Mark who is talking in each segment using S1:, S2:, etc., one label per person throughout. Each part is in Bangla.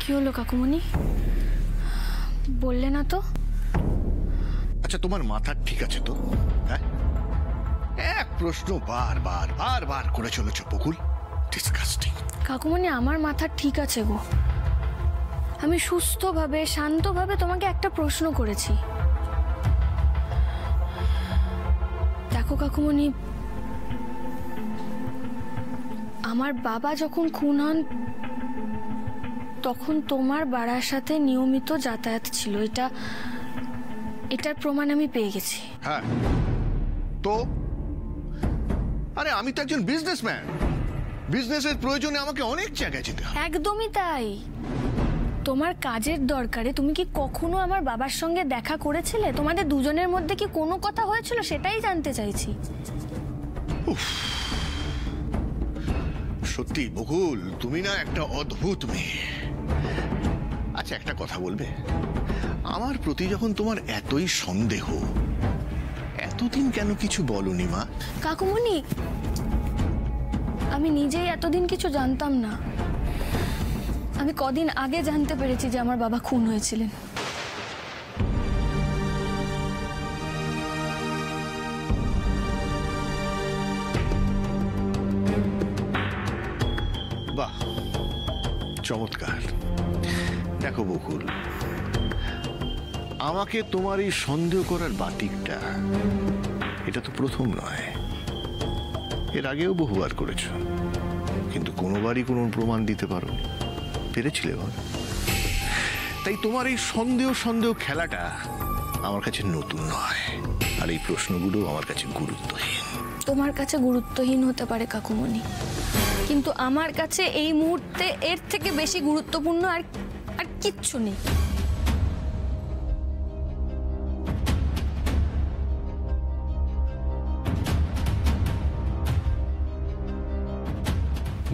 S1: কি হলো কাকুমণি, বললে না তো?
S2: আচ্ছা, তোমার মাথা ঠিক আছে তো? হ্যাঁ, এক প্রশ্ন বারবার বারবার করে চলেছ বকুল। ডিসকাস্টিং।
S1: কাকুমণি, আমার মাথা ঠিক আছে গো। আমি সুস্থভাবে শান্তভাবে তোমাকে একটা প্রশ্ন করেছি। দেখো কাকুমণি, আমার বাবা যখন খুন হন তখন তোমার বাড়ার সাথে নিয়মিত যাতায়াত ছিল। এটার প্রমাণ আমি পেয়ে গেছি।
S2: হ্যাঁ তো, আরে আমি তো একজন বিজনেসম্যান। বিজনেসের প্রয়োজনে আমাকে অনেক জায়গায় যেতে হয়।
S1: একদমই তাই। তোমার কাজের দরকারে তুমি কি কখনো আমার বাবার সঙ্গে দেখা করেছিলে? তোমাদের দুজনের মধ্যে কি কোনো কথা হয়েছিল সেটাই জানতে চাইছি।
S2: সত্যি বকুল, তুমি না একটা অদ্ভুত মেয়ে। আচ্ছা, একটা কথা বলবে? আমার প্রতি যখন তোমার এতই সন্দেহ, এতদিন কেন কিছু বলনি মা?
S1: কাকুমণি, আমি নিজেই এতদিন কিছু জানতাম না। আমি কদিন আগে জানতে পেরেছি যে আমার বাবা খুন হয়েছিলেন।
S2: বাহ, চমৎকার। দেখো বকুল, আমাকে তোমার এই সন্দেহ করার বাতিকটা এটা তো প্রথম নয়। এর আগেও বহুবার করেছ, কিন্তু কোনোবারই কোনো প্রমাণ দিতে পেরেছিলে বল? তাই তোমার এই সন্দেহ খেলাটা আমার কাছে নতুন নয়, আর এই প্রশ্নগুলো আমার কাছে গুরুত্বহীন।
S1: তোমার কাছে গুরুত্বহীন হতে পারে কাকুমণি, কিন্তু আমার কাছে এই মুহূর্তে এর থেকে বেশি গুরুত্বপূর্ণ আর কিচ্ছু নেই।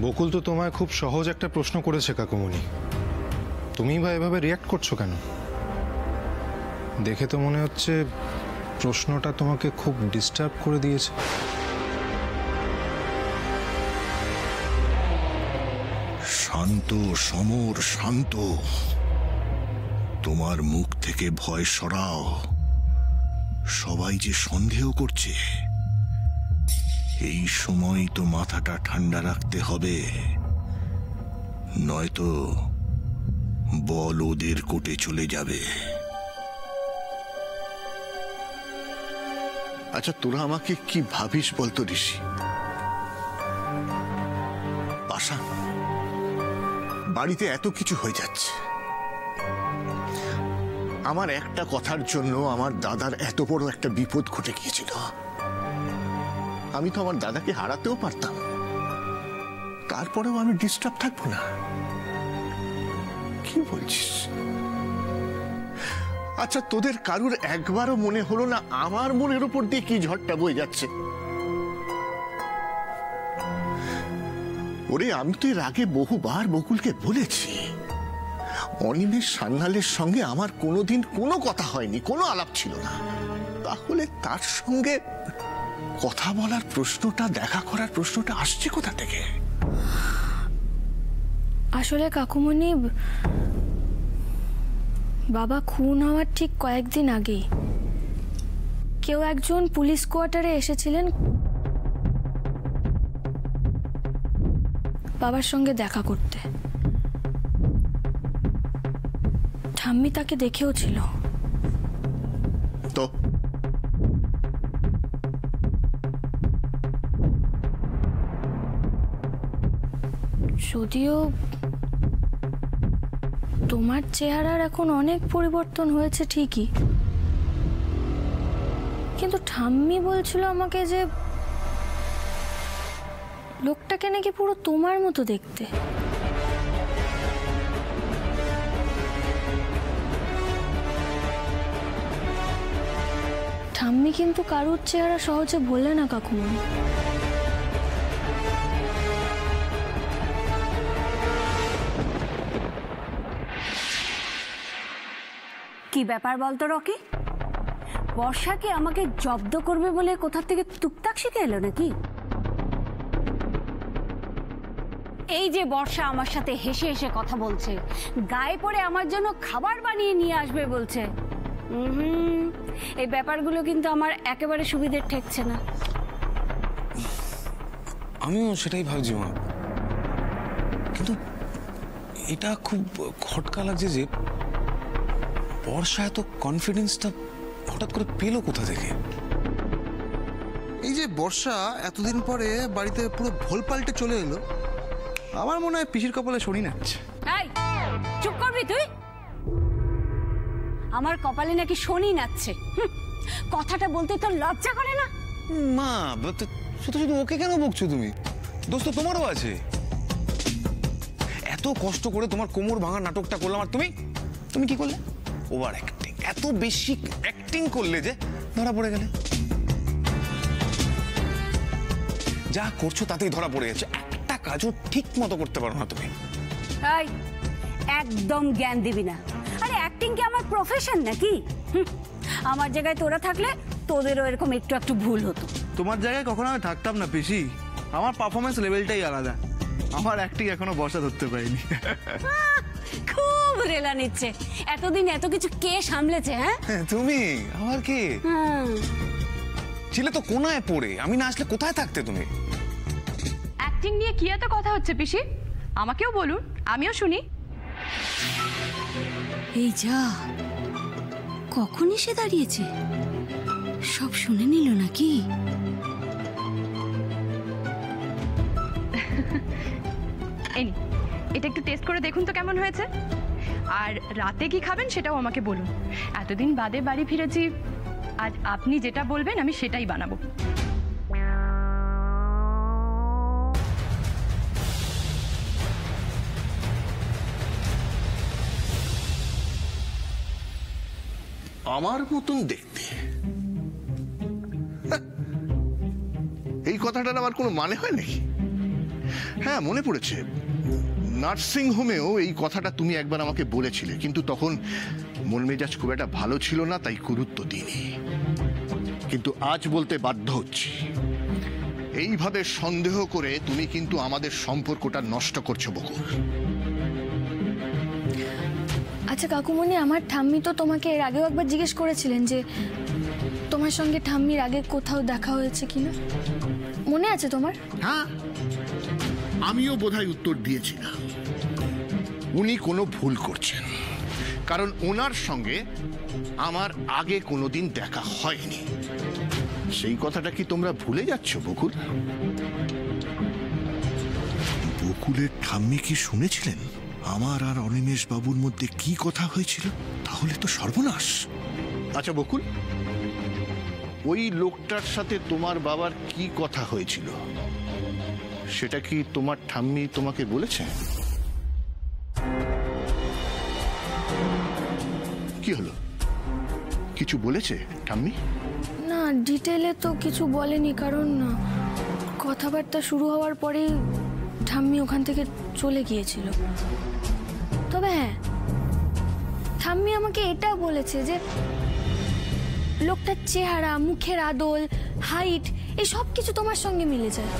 S3: বকুল তো তোমায় খুব সহজ একটা প্রশ্ন করেছে কাকুমণি, তুমি বা এভাবে রিয়াক্ট করছো কেন? দেখে তো মনে হচ্ছে প্রশ্নটা তোমাকে খুব ডিস্টার্ব করে দিয়েছে।
S2: শান্ত সমর, শান্ত। তোমার মুখ থেকে ভয় সরাও। সবাই যে সন্দেহ করছে, এই সময় তো মাথাটা ঠান্ডা রাখতে হবে, নয়তো বল ওদের কোর্টে চলে যাবে। আচ্ছা, তোরা আমাকে কি ভাবিস বলতো ঋষি? পাশা, বাড়িতে এত কিছু হয়ে যাচ্ছে, আমার একটা কথার জন্য আমার দাদার এত বড় একটা বিপদ ঘটে গিয়েছিল। আমি তো আমার দাদাকে হারাতেও পারতাম, তারপরেও আমি ডিস্টার্ব থাকবো না? কি বলছিস? আচ্ছা, তোদের কারুর একবারও মনে হলো না আমার মনের উপর দিয়ে কি ঝড়টা বয়ে যাচ্ছে? ওরে, আমি তো এর আগে বহুবার বকুলকে বলেছি, অনিমেষ সান্যালের সঙ্গে আমার কোনোদিন কোনো কথা হয়নি, কোনো আলাপ ছিল না। তাহলে তার সঙ্গে কথা বলার প্রশ্নটা, দেখা করার প্রশ্নটা আসছে কোথা থেকে?
S1: আসলে কাকুমণি, বাবা খুন হওয়ার ঠিক কয়েকদিন আগে কেউ একজন পুলিশ কোয়ার্টারে এসেছিলেন বাবার সঙ্গে দেখা করতে। ঠাম্মি তাকে দেখেও ছিল।
S2: তো
S1: যদিও তোমার চেহারার এখন অনেক পরিবর্তন হয়েছে ঠিকই, কিন্তু ঠাম্মি বলছিল আমাকে যে লোকটাকে নাকি পুরো তোমার মতো দেখতে। ঠাম্মি কিন্তু কারুর চেহারা সহজে ভোলে না কাকুমণি।
S4: কি ব্যাপার বলতো রকি? বর্ষাকে আমাকে জব্দ করবে বলে কোথা থেকে টুকটাক শিখে এলো নাকি? এই যে বর্ষা আমার সাথে হেসে হেসে কথা বলছে, গায়ে পড়ে আমার জন্য খাবার বানিয়ে নিয়ে আসবে বলছে, এই ব্যাপারগুলো কিন্তু আমার একেবারে সুবিধের ঠেকছে না।
S5: আমিও সেটাই ভাবছি মা, কিন্তু এটা খুব খটকা লাগছে যে বর্ষা এত কনফিডেন্সটা হঠাৎ করে পেলো কোথা থেকে?
S6: এই যে বর্ষা এতদিন পরে বাড়িতে পুরো ভোল পাল্টে চলে এলো, আমার মনে হয় পিসির কপালে শনি নাচছে।
S4: এই চুপ করবি তুই? আমার কপালে নাকি শনি নাচছে? কথাটা বলতে তোর লজ্জা করে না?
S5: মা শুধু শুধু ওকে কেন বকছো তুমি? দোস্ত তোমারও আছে। এত কষ্ট করে তোমার কোমর ভাঙা নাটকটা করলাম আর তুমি কি করলে? ওভার অ্যাক্টিং, এত বেশি অ্যাক্টিং করলে যে ধরা পড়ে গেলে। যা করছো তাতেই ধরা পড়ে যাচ্ছে, একটা কাজও ঠিক মতো করতে পারো না তুমি।
S4: এই একদম জ্ঞান দিবি না। আরে অ্যাক্টিং কি আমার প্রফেশন নাকি? আমার জায়গায় তোরা থাকলে তোদেরও এরকম একটু একটু ভুল হতো।
S6: তোমার জায়গায় কখনো আমি থাকতাম না পিসি, আমার পারফরমেন্স লেভেলটাই আলাদা। আমার অ্যাক্টিং এখনো বর্ষা ধরতে পারিনি।
S4: খুব রেলা নিচ্ছে। এতদিন এত কিছু কে সামলেছে? হ্যাঁ
S5: তুমি আবার কে ছিলে? তো কোনায় পড়ে, আমি না আসলে কোথায় থাকতে তুমি?
S7: অ্যাক্টিং নিয়ে কি এত কথা হচ্ছে পিসি? আমাকেও বলুন, আমিও শুনি।
S4: এই যা, কখন এসে দাঁড়িয়েছে? সব শুনে নিল নাকি?
S7: এই নিন, এটা একটু টেস্ট করে দেখুন তো কেমন হয়েছে। আর রাতে কি খাবেন সেটাও আমাকে বলুন। এতদিন বাদে বাড়ি ফিরেছি, আজ আপনি যেটা বলবেন আমি সেটাই বানাবো।
S2: আমার মতন দেখতে? এই কথাটার আবার কোনো মানে হয় নাকি? হ্যাঁ, মনে পড়েছে, নার্সিং হোমেও এই কথাটা তুমি একবার আমাকে বলেছিলে, কিন্তু তখন মন মেজাজ খুব একটা ভালো ছিল না, তাই গুরুত্ব দিইনি। কিন্তু আজ বলতে বাধ্য হচ্ছি, এইভাবে সন্দেহ করে তুমি কিন্তু আমাদের সম্পর্কটা নষ্ট করছো বকুল।
S1: আচ্ছা কাকুমণি, আমার ঠাম্মি তো তোমাকে এর আগেও একবার জিজ্ঞেস করেছিলেন যে তোমার সঙ্গে ঠাম্মির আগে কোথাও দেখা হয়েছে কিনা, মনে আছে তোমার?
S2: হ্যাঁ, আমিও বোধহয় উত্তর দিয়েছিলাম উনি কোনো ভুল করছেন, কারণ ওনার সঙ্গে আমার আগে কোনোদিন দেখা হয়নি। সেই কথাটা কি তোমরা ভুলে যাচ্ছ বকুল? বকুলের ঠাম্মি কি শুনেছিলেন আমার আর অনিমেষ বাবুর মধ্যে কি কথা হয়েছিল? তাহলে তো সর্বনাশ। আচ্ছা বকুল, ওই লোকটার সাথে তোমার বাবার কি কথা হয়েছিল সেটা কি তোমার ঠাম্মি তোমাকে বলেছে? কি হলো, কিছু বলেছে ঠাম্মি?
S1: না, ডিটেলে তো কিছু বলেনি, কারণ কথাবার্তা শুরু হওয়ার পরেই ঠাম্মি ওখান থেকে চলে গিয়েছিল। তবে হ্যাঁ, ঠাম্মি আমাকে এটা বলেছে যে লোকটার চেহারা, মুখের আদল, হাইট, এই সব কিছু তোমার সঙ্গে মিলে যায়,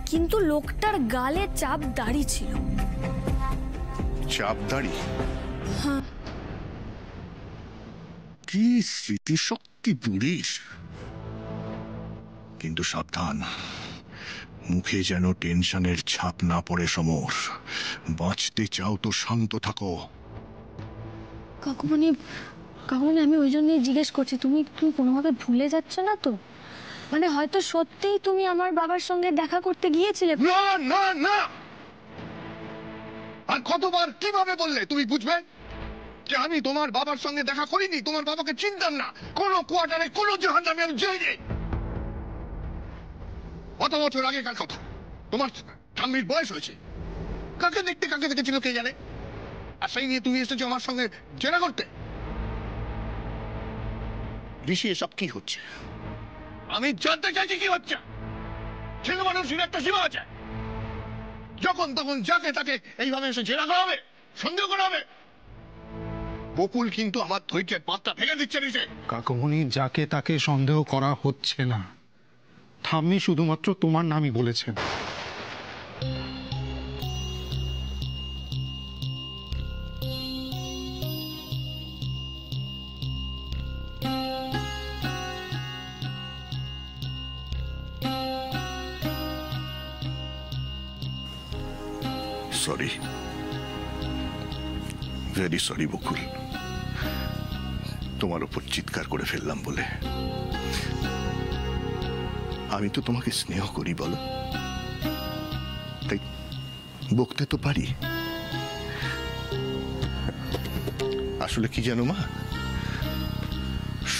S1: কিন্তু লোকটার গালে চাপ দাড়ি ছিল।
S2: চাপ দাড়ি?
S1: হ্যাঁ।
S2: কি স্মৃতিশক্তি পুলিশ! কিন্তু সাবধান, মুখে যেন টেনশনের ছাপ না পড়ে সমর। বাঁচতে চাও তো শান্ত থাকো।
S1: কাকুমণি, আমি ওই জন্যই জিজ্ঞেস করছি, তুমি কোনোভাবে ভুলে যাচ্ছ না তো? মানে হয়তো সত্যিই তুমি আমার বাবার সঙ্গে দেখা করতে গিয়েছিলে।
S2: না না না, আর কতবার কিভাবে বললে তুমি বুঝবে যে আমি তোমার বাবার সঙ্গে দেখা করিনি, তোমার বাবাকে চিনতাম না, কোন কোয়ার্টারে কোন জাহান্নামে আমি যাইনি। কত বছর আগেকার কথা, তোমার ঠাম্মির বয়স হয়েছে, কাকে দেখতে কাকে দেখেছিল কে জানে, আর সেই নিয়ে তুমি এসেছো আমার সঙ্গে জেরা করতে। ঋষি, এসব কি হচ্ছে? আমি জানতে চাইছি কি হচ্ছে। ছেলে মানুষের একটা সীমা আছে, যখন তখন যাকে তাকে এইভাবে এসে জেরা করা হবে, সন্দেহ করা হবে। বকুল কিন্তু আমার ধৈর্যের পাতটা ভেঙে দিচ্ছে। ঋষি,
S3: কাকুমণি, যাকে তাকে সন্দেহ করা হচ্ছে না, ঠাম্মি শুধুমাত্র তোমার নামই বলেছেন।
S2: সরি, ভেরি সরি বকুল, তোমার উপর চিৎকার করে ফেললাম বলে। আমি তো তোমাকে স্নেহ করি বলো, তাই বকতে তো পারি। আসলে কি জানো মা,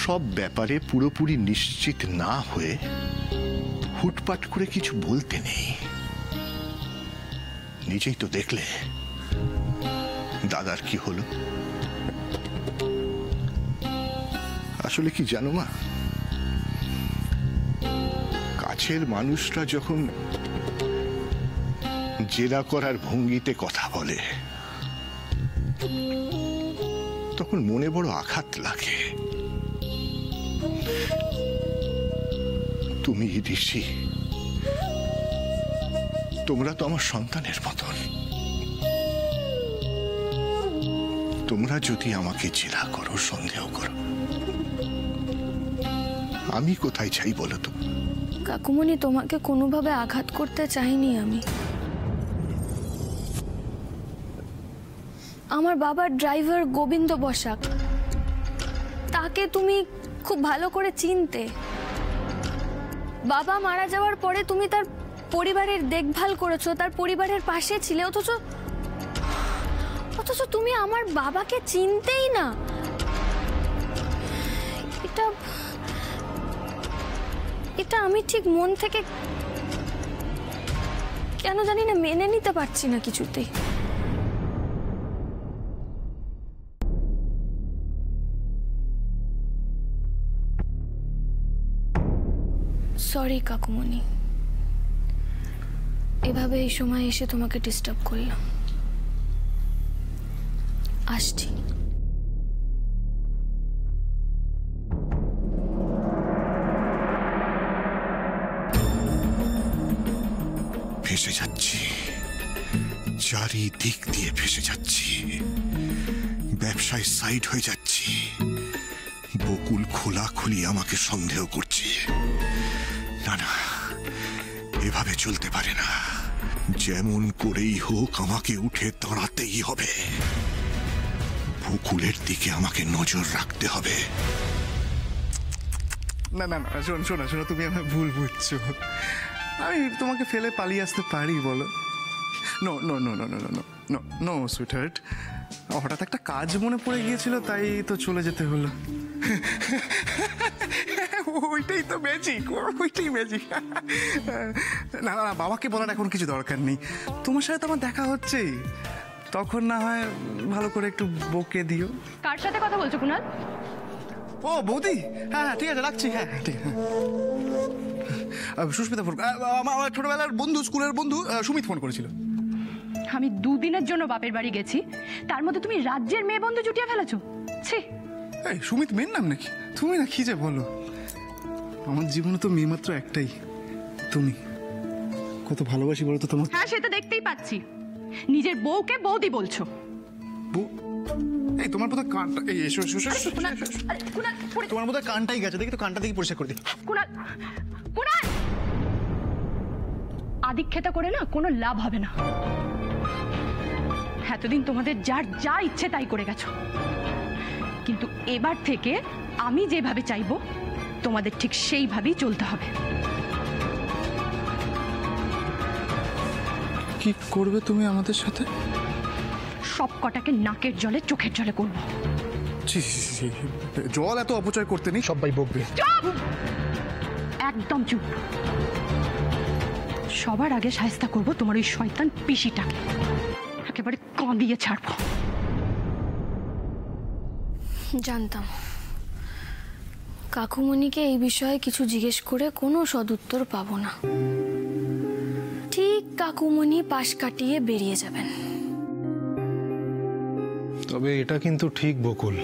S2: সব ব্যাপারে পুরোপুরি নিশ্চিত না হয়ে হুটপাট করে কিছু বলতে নেই। নিজেই তো দেখলে দাদার কি হলো। আসলে কি জানো মা, কাছের মানুষরা যখন জেরা করার ভঙ্গিতে কথা বলে তখন মনে বড় আঘাত লাগে। তুমি ঋষি, তোমরা তো আমার সন্তানের মতন। তোমরা যদি আমাকে জেরা করো, সন্দেহ করো, আমি কোথায় চাই বলো তো?
S1: কাকুমণি, তোমাকে কোনোভাবে আঘাত করতে চাইনি আমি। আমার বাবার ড্রাইভার গোবিন্দ বসাক, তাকে তুমি খুব ভালো করে চিনতে। বাবা মারা যাওয়ার পরে তুমি তার পরিবারের দেখভাল করেছো, তার পরিবারের পাশে ছিলে, অথচ তুমি আমার বাবাকে চিনতেই না। এটা আমি ঠিক মন থেকে কেন জানি না মেনে নিতে পারছি না কিছুতেই। সরি কাকুমণি, এভাবে এই সময় এসে তোমাকে ডিস্টার্ব করলাম। আসছি।
S2: ফেসে যাচ্ছি, চারিদিক দিয়ে ফেসে যাচ্ছি, ব্যবসায় সাইড হয়ে যাচ্ছি। বকুল খোলাখুলি আমাকে সন্দেহ করছে। না না, এভাবে চলতে পারে না। যেমন করেই হোক আমাকে উঠে দাঁড়াতেই হবে। বকুলের দিকে আমাকে নজর রাখতে হবে।
S6: না না না, শোনো, তুমি আমার ভুল বুঝছো। আমি তোমাকে ফেলে পালিয়ে আসতে পারি বলো? No no no no no no no no sweetheart, হঠাৎ একটা কাজ মনে পড়ে গিয়েছিল, তাই তো চলে যেতে হলো। ওইটাই তো ম্যাজিক, ওইটাই ম্যাজিক। না না, বাবাকে বলার এখন কিছু দরকার নেই। তোমার সাথে তো আমার দেখা হচ্ছেই, তখন না হয় ভালো করে একটু বকে দিও।
S7: কার সাথে কথা বলছো কুনাল?
S6: ও বৌদি, হ্যাঁ ঠিক আছে, রাখছি। হ্যাঁ ঠিক আছে। সুস্মিতা ফোন, আমার ছোটবেলার বন্ধু, স্কুলের বন্ধু সুমিত ফোন করেছিল।
S7: আমি 2 দিনের জন্য বাপের বাড়ি গেছি, তার মধ্যে তুমি রাজ্যের মেয়ে বন্ধু জুটিয়ে ফেলেছো। ছি!
S6: এই সুমিত মেয়ের নাম নাকি? তুমি না কি যে বলো। আমার জীবনে তো মেয়ে মাত্র একটাই, তুমি। কত ভালোবাসি বলো তো তোমার।
S7: হ্যাঁ, সেটা দেখতেই পাচ্ছি। নিজের বউকে বৌদি বলছো।
S6: এই তোমার বোধহয় কানটা, এই এসো এসো এসো। তোমার বোধহয় কানটাই গেছে, দেখি তো কানটা দেখি পরিষ্কার করে দিই।
S7: কুনাল, কুনাল! আদিক্ষেতা করে না কোনো লাভ হবে না। এতদিন তোমাদের যার যা ইচ্ছে তাই করে গেছো, কিন্তু এবার থেকে আমি যেভাবে চাইবো তোমাদের ঠিক সেইভাবেই চলতে হবে।
S6: কি করবে তুমি আমাদের সাথে?
S7: সব কটাকে নাকের জলে চোখের জলে করবো।
S6: জল এত অপচয় করতে নেই, সবাই বকবে।
S7: একদম চুপ। সবার আগে শায়েস্তা করবো তোমার ওই শয়তান পিসিটাকে, একেবারে কাঁদিয়ে ছাড়বো।
S1: জানতাম কাকুমণিকে এই বিষয়ে কিছু জিজ্ঞেস করে কোনো সদুত্তর পাবো না। ঠিক কাকুমণি পাশ কাটিয়ে বেরিয়ে যাবেন।
S3: তবে এটা কিন্তু ঠিক বকুল,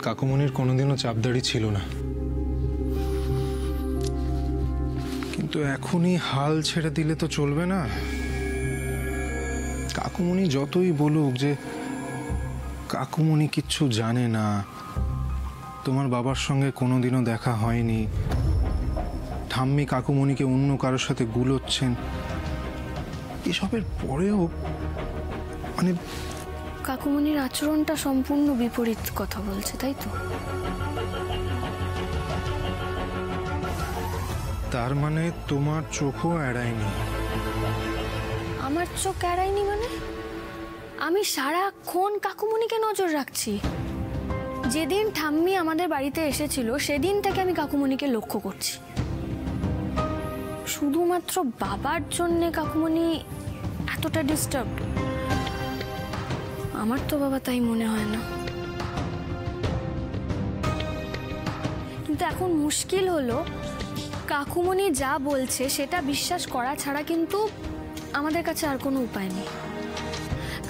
S3: কাকুমণির কোনোদিনও চাপদাড়ি ছিল না। কিন্তু এখনই হাল ছেড়ে দিলে তো চলবে না। কাকুমণি যতই বলুক যে কাকুমণি কিচ্ছু জানে না, তোমার বাবার সঙ্গে কোনোদিনও দেখা হয়নি, ঠাম্মি কাকুমণিকে অন্য কারোর সাথে গুলোচ্ছেন, এসবের পরেও মানে
S1: কাকুমণির আচরণটা সম্পূর্ণ বিপরীত কথা বলছে, তাই তো?
S3: তার মানে তোমার চোখও এড়ায়নি?
S1: আমার চোখ এড়ায়নি মানে? আমি সারাক্ষণ কাকুমণিকে নজর রাখছি। যেদিন ঠাম্মি আমাদের বাড়িতে এসেছিল সেদিন থেকে আমি কাকুমণিকে লক্ষ্য করছি। শুধুমাত্র বাবার জন্যে কাকুমণি এতটা ডিস্টার্ব? আমার তো বাবা তাই মনে হয় না। কিন্তু এখন মুশকিল হলো, কাকুমণি যা বলছে সেটা বিশ্বাস করা ছাড়া কিন্তু আমাদের কাছে আর কোনো উপায় নেই।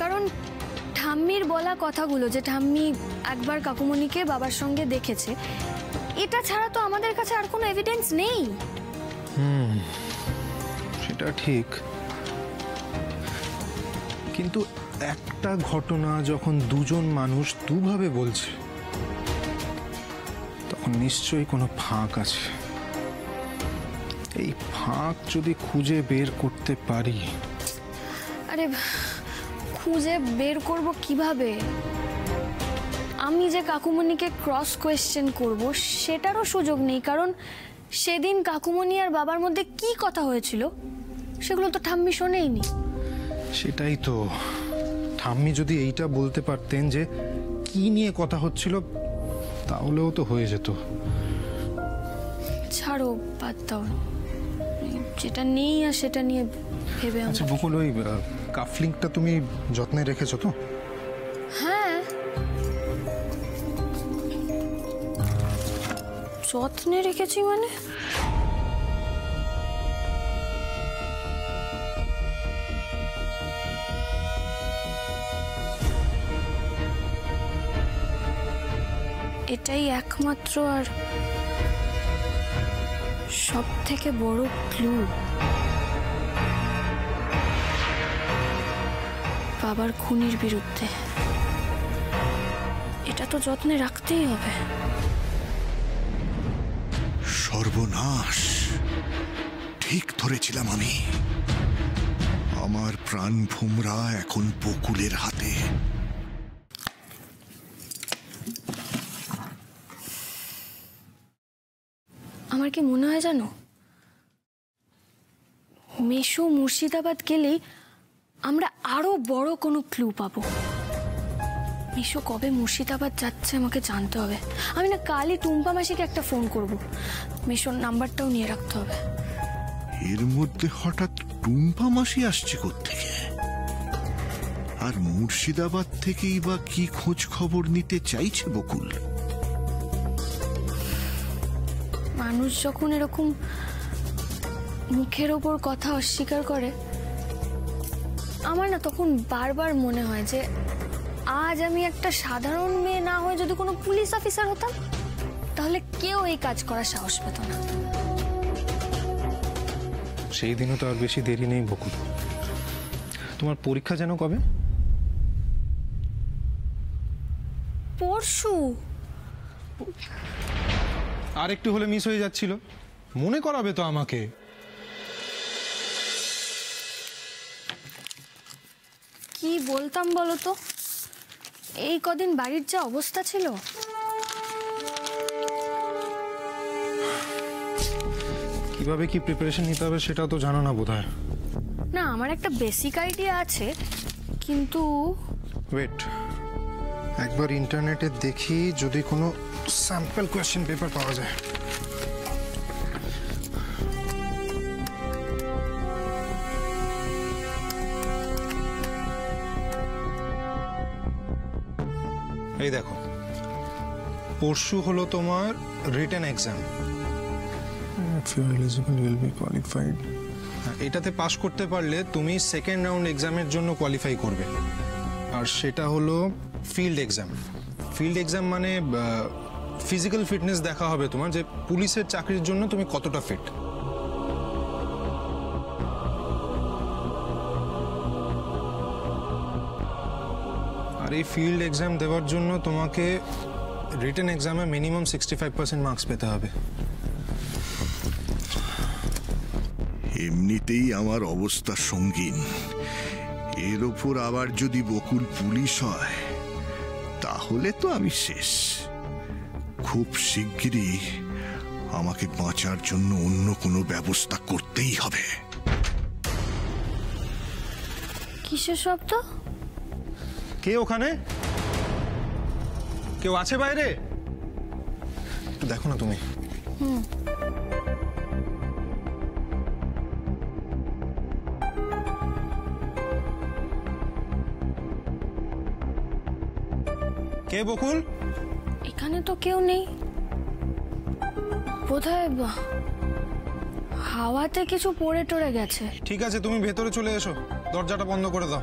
S1: কারণ ঠাম্মির বলা কথাগুলো, যে ঠাম্মি একবার কাকুমণিকে বাবার সঙ্গে দেখেছে, এটা ছাড়া তো আমাদের কাছে আর কোনো এভিডেন্স নেই।
S3: সেটা ঠিক, কিন্তু একটা ঘটনা যখন দুজন মানুষ দুভাবে বলছে, তখন নিশ্চয়ই কোনো ফাঁক আছে। এই ফাঁক যদি খুঁজে বের করতে পারি।
S1: আরে খুঁজে বের করব কিভাবে? আমি যে কাকুমণিকে ক্রস কোয়েশ্চেন করব সেটারও সুযোগ নেই, কারণ সেদিন কাকুমণি আর বাবার মধ্যে কি কথা হয়েছিল সেগুলো তো ঠাম্মি শোনেইনি।
S3: সেটাই তো, ঠাম্মি যদি এইটা বলতে পারতেন যে কি নিয়ে কথা হচ্ছিল, তাহলেও তো হয়ে যেত।
S1: ছাড়ো, বাদ দাও, যেটা নেই আর সেটা নিয়ে ভেবে।
S3: আচ্ছা বকুল, ওই কাফলিংটা তুমি যত্নে রেখেছো তো?
S1: হ্যাঁ, যত্নে রেখেছি মানে? এটাই একমাত্র আর সব থেকে বড় ক্লু বাবার খুনির বিরুদ্ধে। এটা তো যত্নে রাখতেই হবে।
S2: সর্বনাশ, ঠিক ধরেছিলাম আমি। আমার প্রাণ ভোমরা এখন বকুলের হাতে।
S1: আমার কি মনে হয় জানো, মেশো মুর্শিদাবাদ গেলেই আমরা আরো বড় কোনো ক্লু পাবো। মেশো কবে মুর্শিদাবাদ যাচ্ছে আমাকে জানতে হবে। আমি না কালই টুম্পা মাসিকে একটা ফোন করব, মেশোর নাম্বারটাও নিয়ে রাখতে হবে।
S2: এর মধ্যে হঠাৎ টুম্পা মাসি আসছে কোত্থেকে? আর মুর্শিদাবাদ থেকেই বা কি খোঁজ খবর নিতে চাইছে বকুল?
S1: মানুষ যখন এরকম মুখের ওপর কথা অস্বীকার করে, আমার না তখন বারবার মনে হয় যে আজ আমি একটা সাধারণ মেয়ে না হয়ে যদি কোনো পুলিশ অফিসার হতাম, তাহলে কেউ এই কাজ করার সাহস পেত না।
S3: সেই দিনও তো আর বেশি দেরি নেই বকুল। তোমার পরীক্ষা যেন কবে?
S1: পরশু।
S3: আর একটু হলে মিস হয়ে যাচ্ছিল, মনে করাবে তো আমাকে।
S1: কি বলতাম বলো তো, এই কদিন বাড়ির যা অবস্থা ছিল।
S3: কিভাবে কি প্রিপারেশন নিতে হবে সেটাও তো জানো না বোধহয়।
S1: না, আমার একটা বেসিক আইডিয়া আছে, কিন্তু
S3: ওয়েট, একবার ইন্টারনেটে দেখি যদি কোনো স্যাম্পল কোয়েশ্চেন পেপার পাওয়া যায়। এই দেখো, পরশু হলো তোমার রিটেন এক্সাম। এটাতে পাস করতে পারলে তুমি সেকেন্ড রাউন্ড এক্সামের জন্য কোয়ালিফাই করবে। আর সেটা হলো ফিল্ড এক্সাম। ফিল্ড এক্সাম মানে ফিজিক্যাল ফিটনেস দেখা হবে তোমার, যে পুলিশের চাকরির জন্য তুমি কতটা ফিট। এই ফিল্ড এক্সাম দেওয়ার জন্য তোমাকে রিটেন এক্সামে মিনিমাম 65% মার্কস পেতে হবে।
S2: এমনিতেই আমার অবস্থা সঙ্গীন, এর ওপর আবার যদি বকুল পুলিশ হয় তাহলে তো আমি শেষ। খুব শিগগিরই আমাকে বাঁচার জন্য অন্য কোনো ব্যবস্থা করতেই হবে।
S1: কিসের শব্দ?
S3: কে ওখানে? কেউ আছে বাইরে? একটু দেখো না তুমি। কে বকুল?
S1: এখানে তো কেউ নেই, বোধহয় হাওয়াতে কিছু পড়ে টরে গেছে।
S3: ঠিক আছে, তুমি ভেতরে চলে এসো, দরজাটা বন্ধ করে দাও।